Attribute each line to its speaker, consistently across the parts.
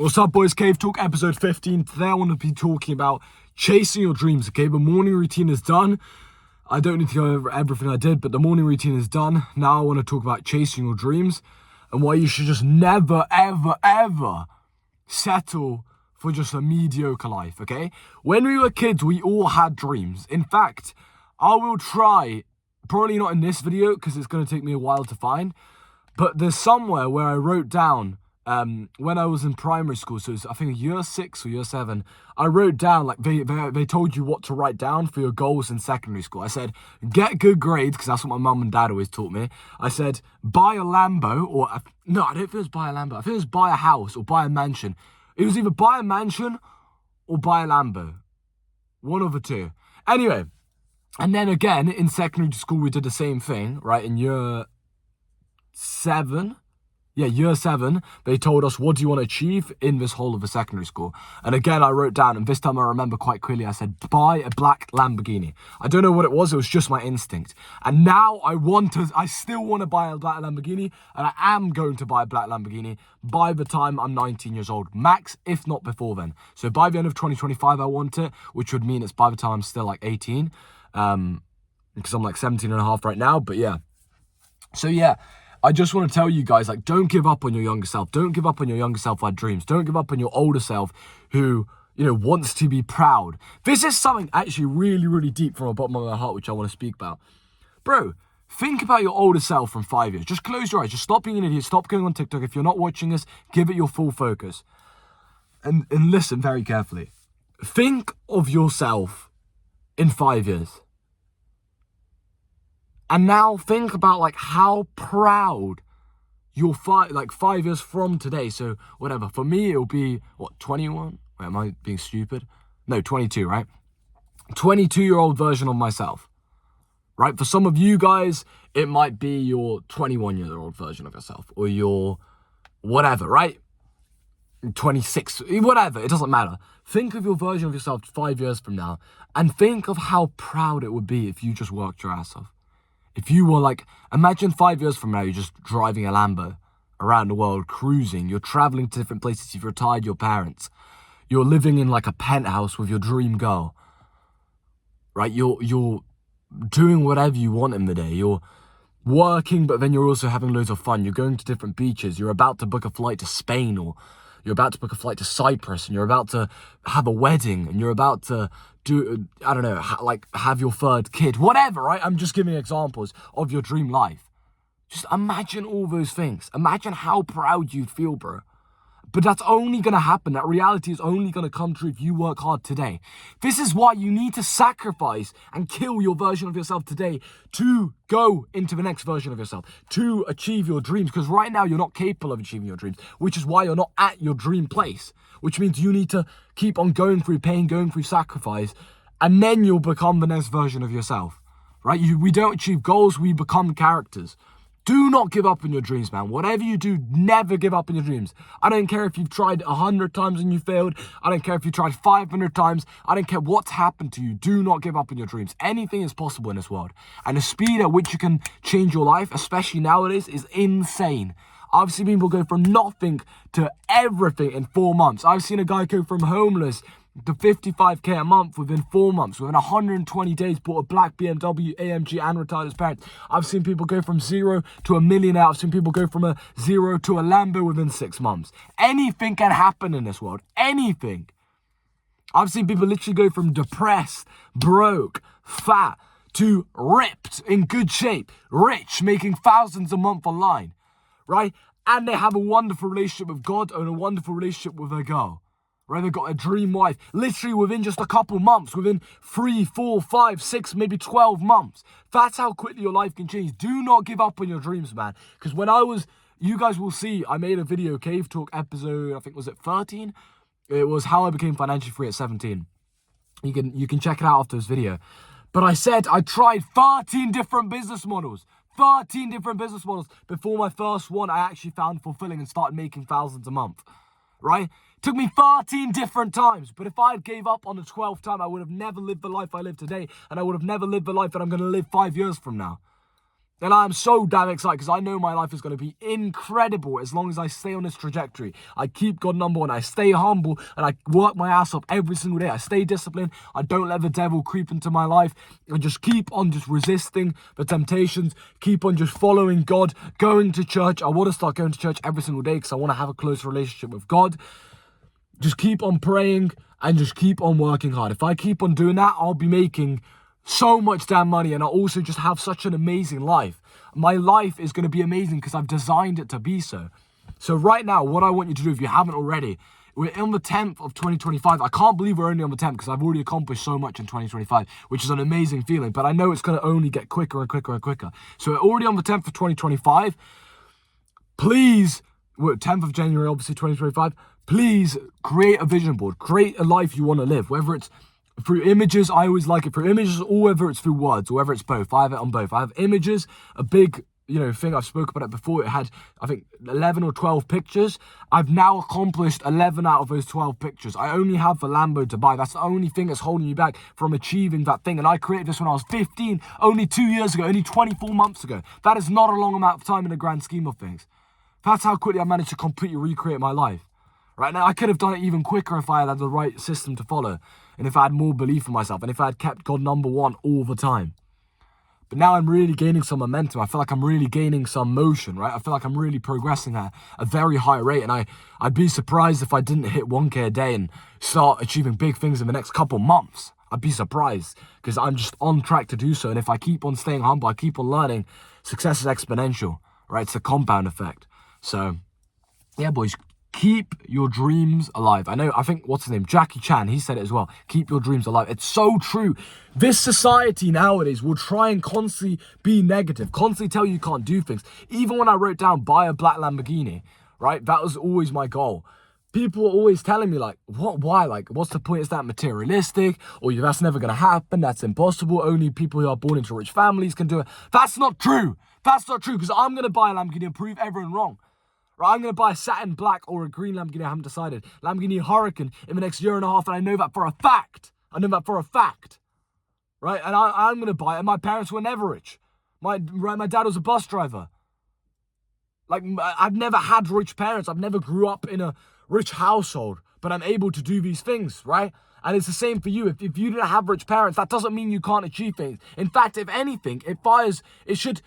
Speaker 1: What's up, boys? Cave Talk episode 15. Today I want to be talking about chasing your dreams, okay? The morning routine is done. I don't need to go over everything I did, but the morning routine is done. Now I want to talk about chasing your dreams and why you should just never, ever, ever settle for just a mediocre life, okay? When we were kids, we all had dreams. In fact, I will try, probably not in this video because it's going to take me a while to find, but there's somewhere where I wrote down when I was in primary school, so it's, I think year 6 or year 7, I wrote down, like, they told you what to write down for your goals in secondary school. I said, get good grades, because that's what my mum and dad always taught me. I said, buy a Lambo, no, I don't think it was buy a Lambo. I think it was buy a house or buy a mansion. It was either buy a mansion or buy a Lambo. One of the two. Anyway, and then again, in secondary school, we did the same thing, right? In year 7, year 7, they told us, what do you want to achieve in this whole of a secondary school? And again, I wrote down, and this time I remember quite clearly, I said, buy a black Lamborghini. I don't know what it was just my instinct. And now I still want to buy a black Lamborghini, and I am going to buy a black Lamborghini by the time I'm 19 years old, max, if not before then. So by the end of 2025, I want it, which would mean it's by the time I'm still like 18, because I'm like 17 and a half right now, but yeah. So yeah, I just want to tell you guys, like, don't give up on your younger self. Don't give up on your younger self who had dreams. Don't give up on your older self who, wants to be proud. This is something actually really, really deep from the bottom of my heart, which I want to speak about. Bro, think about your older self from 5 years. Just close your eyes. Just stop being an idiot. Stop going on TikTok. If you're not watching this, give it your full focus. And listen very carefully. Think of yourself in 5 years. And now think about, like, how proud you're 5 years from today. So whatever, for me, it'll be, 21? Wait, am I being stupid? No, 22, right? 22-year-old version of myself, right? For some of you guys, it might be your 21-year-old version of yourself, or your whatever, right? 26, whatever, it doesn't matter. Think of your version of yourself 5 years from now, and think of how proud it would be if you just worked your ass off. If you were like, imagine 5 years from now, you're just driving a Lambo around the world, cruising. You're traveling to different places. You've retired your parents. You're living in like a penthouse with your dream girl, right? You're doing whatever you want in the day. You're working, but then you're also having loads of fun. You're going to different beaches. You're about to book a flight to Spain, or you're about to book a flight to Cyprus, and you're about to have a wedding, and you're about to do, I don't know, have your third kid, whatever, right? I'm just giving examples of your dream life. Just imagine all those things. Imagine how proud you'd feel, bro. But that's only going to happen. That reality is only going to come true if you work hard today. This is why you need to sacrifice and kill your version of yourself today to go into the next version of yourself, to achieve your dreams. Because right now you're not capable of achieving your dreams, which is why you're not at your dream place, which means you need to keep on going through pain, going through sacrifice, and then you'll become the next version of yourself, right? We don't achieve goals, we become characters. Do not give up on your dreams, man. Whatever you do, never give up on your dreams. I don't care if you've tried 100 times and you failed. I don't care if you tried 500 times. I don't care what's happened to you. Do not give up on your dreams. Anything is possible in this world. And the speed at which you can change your life, especially nowadays, is insane. I've seen people go from nothing to everything in 4 months. I've seen a guy go from homeless to 55k a month within 4 months. Within 120 days, bought a black BMW AMG and retired his parents. I've seen people go from 0 to a millionaire. I've seen people go from a 0 to a Lambo within 6 months. Anything can happen in this world. Anything. I've seen people literally go from depressed, broke, fat, to ripped, in good shape, rich, making thousands a month online, right? And they have a wonderful relationship with God and a wonderful relationship with their girl. Right, they've got a dream wife, literally within just a couple months, within 3, 4, 5, 6, maybe 12 months. That's how quickly your life can change. Do not give up on your dreams, man. Because you guys will see, I made a video, Cave Talk episode, I think, was it 13? It was how I became financially free at 17. You can check it out after this video. But I said I tried 13 different business models. 13 different business models before my first one I actually found fulfilling and started making thousands a month. Right? Took me 13 different times, but if I had gave up on the 12th time, I would have never lived the life I live today, and I would have never lived the life that I'm going to live 5 years from now. And I'm so damn excited because I know my life is going to be incredible as long as I stay on this trajectory. I keep God number one. I stay humble and I work my ass off every single day. I stay disciplined. I don't let the devil creep into my life. I just keep on just resisting the temptations. Keep on just following God, going to church. I want to start going to church every single day because I want to have a close relationship with God. Just keep on praying and just keep on working hard. If I keep on doing that, I'll be making so much damn money, and I also just have such an amazing life. My life is going to be amazing because I've designed it to be so. So right now, what I want you to do, if you haven't already, we're on the 10th of 2025. I can't believe we're only on the 10th because I've already accomplished so much in 2025, which is an amazing feeling, but I know it's going to only get quicker and quicker and quicker. So we're already on the 10th of 2025. Please, 10th of January, obviously 2025, please create a vision board. Create a life you want to live, whether it's through images. I always like it through images, or whether it's through words, or whether it's both. I have it on both. I have images, a big, thing. I've spoke about it before. It had, I think, 11 or 12 pictures. I've now accomplished 11 out of those 12 pictures. I only have the Lambo to buy. That's the only thing that's holding you back from achieving that thing. And I created this when I was 15, only 2 years ago, only 24 months ago. That is not a long amount of time in the grand scheme of things. That's how quickly I managed to completely recreate my life. Right now, I could have done it even quicker if I had the right system to follow, and if I had more belief in myself, and if I had kept God number one all the time. But now I'm really gaining some momentum. I feel like I'm really gaining some motion, right? I feel like I'm really progressing at a very high rate, and I'd be surprised if I didn't hit 1K a day and start achieving big things in the next couple months. I'd be surprised because I'm just on track to do so, and if I keep on staying humble, I keep on learning, success is exponential, right? It's a compound effect. So, yeah, boys, keep your dreams alive. I think, what's his name? Jackie Chan, he said it as well. Keep your dreams alive. It's so true. This society nowadays will try and constantly be negative, constantly tell you can't do things. Even when I wrote down buy a black Lamborghini, right? That was always my goal. People were always telling me why? What's the point? Is that materialistic? Or that's never going to happen. That's impossible. Only people who are born into rich families can do it. That's not true. That's not true because I'm going to buy a Lamborghini and prove everyone wrong. Right, I'm going to buy a satin black or a green Lamborghini, I haven't decided. Lamborghini Huracan in the next year and a half, and I know that for a fact. Right, and I'm going to buy it, and my parents were never rich. My dad was a bus driver. I've never had rich parents. I've never grew up in a rich household, but I'm able to do these things, right? And it's the same for you. If you didn't have rich parents, that doesn't mean you can't achieve things. In fact, if anything, it should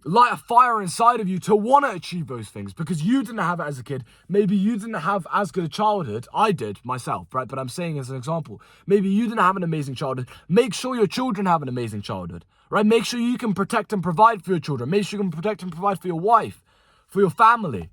Speaker 1: light a fire inside of you to want to achieve those things because you didn't have it as a kid. Maybe you didn't have as good a childhood. I did myself, right? But I'm saying as an example, maybe you didn't have an amazing childhood. Make sure your children have an amazing childhood, right? Make sure you can protect and provide for your children. Make sure you can protect and provide for your wife, for your family,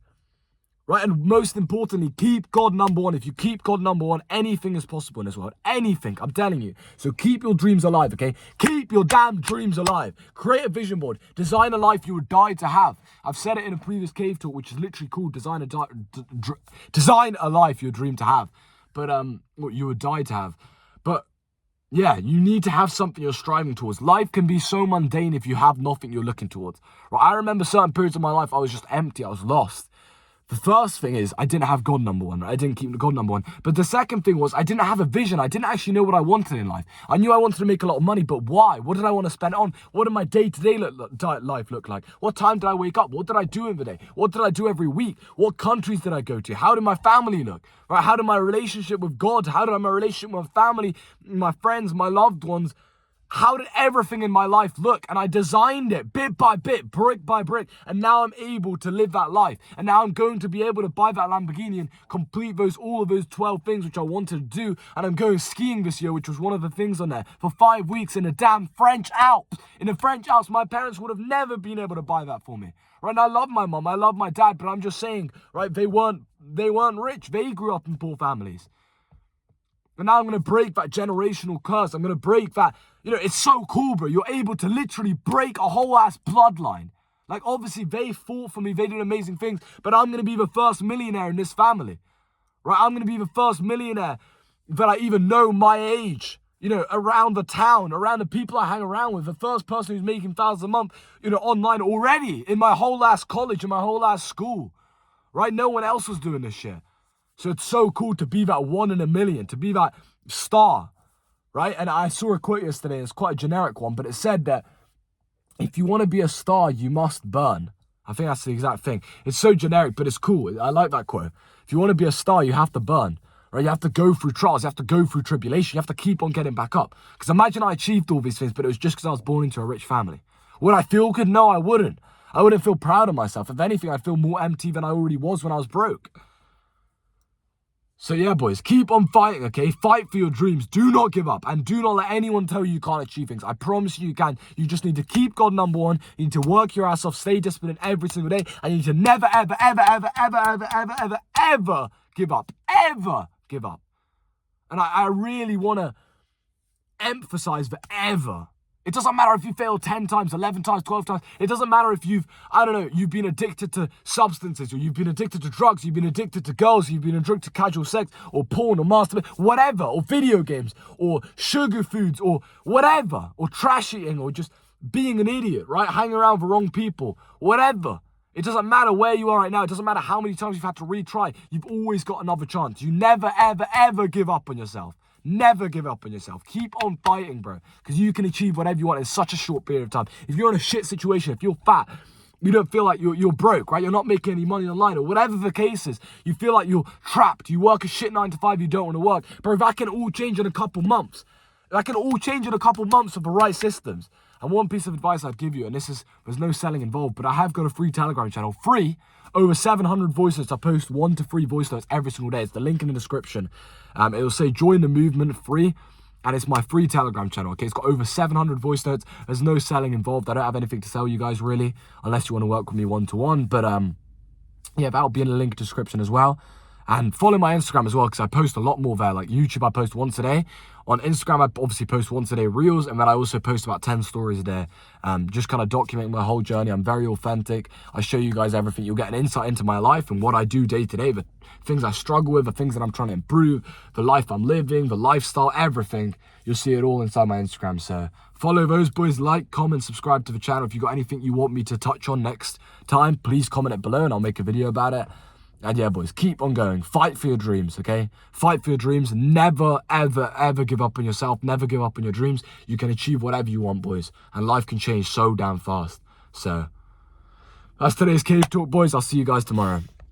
Speaker 1: right? And most importantly, keep God number one. If you keep God number one, anything is possible in this world. Anything, I'm telling you. So keep your dreams alive, okay? Keep your damn dreams alive. Create a vision board. Design a life you would die to have. I've said it in a previous cave talk, which is literally called design a life you dream to have. But, what you would die to have. But, yeah, you need to have something you're striving towards. Life can be so mundane if you have nothing you're looking towards. Right? I remember certain periods of my life, I was just empty. I was lost. The first thing is I didn't have God number one. Right? I didn't keep God number one. But the second thing was I didn't have a vision. I didn't actually know what I wanted in life. I knew I wanted to make a lot of money, but why? What did I want to spend it on? What did my day-to-day life look like? What time did I wake up? What did I do in the day? What did I do every week? What countries did I go to? How did my family look? Right? How did my relationship with God? How did my relationship with my family, my friends, my loved ones? How did everything in my life look? And I designed it bit by bit, brick by brick. And now I'm able to live that life. And now I'm going to be able to buy that Lamborghini and complete all of those 12 things which I wanted to do. And I'm going skiing this year, which was one of the things on there, for 5 weeks in a damn French Alps. In the French Alps, my parents would have never been able to buy that for me. Right? And I love my mom, I love my dad, but I'm just saying, right, they weren't rich. They grew up in poor families. And now I'm going to break that generational curse. I'm going to break that. It's so cool, bro. You're able to literally break a whole ass bloodline. Obviously, they fought for me. They did amazing things. But I'm going to be the first millionaire in this family. Right? I'm going to be the first millionaire that I even know my age. Around the town, around the people I hang around with. The first person who's making thousands a month, online already. In my whole ass college, in my whole ass school. Right? No one else was doing this shit. So it's so cool to be that 1 in a million, to be that star, right? And I saw a quote yesterday, it's quite a generic one, but it said that if you want to be a star, you must burn. I think that's the exact thing. It's so generic, but it's cool. I like that quote. If you want to be a star, you have to burn. Right? You have to go through trials. You have to go through tribulation. You have to keep on getting back up. Because imagine I achieved all these things, but it was just because I was born into a rich family. Would I feel good? No, I wouldn't. I wouldn't feel proud of myself. If anything, I'd feel more empty than I already was when I was broke. So yeah, boys, keep on fighting, okay? Fight for your dreams. Do not give up. And do not let anyone tell you can't achieve things. I promise you can. You just need to keep God number one. You need to work your ass off. Stay disciplined every single day. And you need to never, ever, ever, ever, ever, ever, ever, ever, ever give up. Ever give up. And I really want to emphasize the ever. It doesn't matter if you fail 10 times, 11 times, 12 times. It doesn't matter if you've been addicted to substances, or you've been addicted to drugs, you've been addicted to girls, you've been addicted to casual sex, or porn, or masturbation, whatever, or video games, or sugar foods, or whatever, or trash eating, or just being an idiot, right? Hanging around with the wrong people, whatever. It doesn't matter where you are right now. It doesn't matter how many times you've had to retry. You've always got another chance. You never, ever, ever give up on yourself. Never give up on yourself. Keep on fighting, bro. Because you can achieve whatever you want in such a short period of time. If you're in a shit situation, if you're fat, you don't feel like you're broke, right? You're not making any money online, or whatever the case is. You feel like you're trapped. You work a shit 9 to 5 you don't want to work. Bro, that can all change in a couple months. That can all change in a couple months with the right systems. And one piece of advice I'd give you, and there's no selling involved, but I have got a free Telegram channel, free, over 700 voice notes. I post 1 to 3 voice notes every single day. It's the link in the description. It will say join the movement free, and it's my free Telegram channel, okay? It's got over 700 voice notes. There's no selling involved. I don't have anything to sell you guys, really, unless you want to work with me one-to-one. But, yeah, that'll be in the link description as well. And follow my Instagram as well, because I post a lot more there. Like YouTube, I post once a day. On Instagram, I obviously post once a day reels, and then I also post about 10 stories a day. Just kind of documenting my whole journey. I'm very authentic. I show you guys everything. You'll get an insight into my life and what I do day to day, the things I struggle with, the things that I'm trying to improve, the life I'm living, the lifestyle, everything. You'll see it all inside my Instagram. So follow those boys, like, comment, subscribe to the channel. If you got anything you want me to touch on next time, please comment it below and I'll make a video about it. And yeah, boys, keep on going. Fight for your dreams, okay? Fight for your dreams. Never, ever, ever give up on yourself. Never give up on your dreams. You can achieve whatever you want, boys. And life can change so damn fast. So, that's today's Cave Talk, boys. I'll see you guys tomorrow.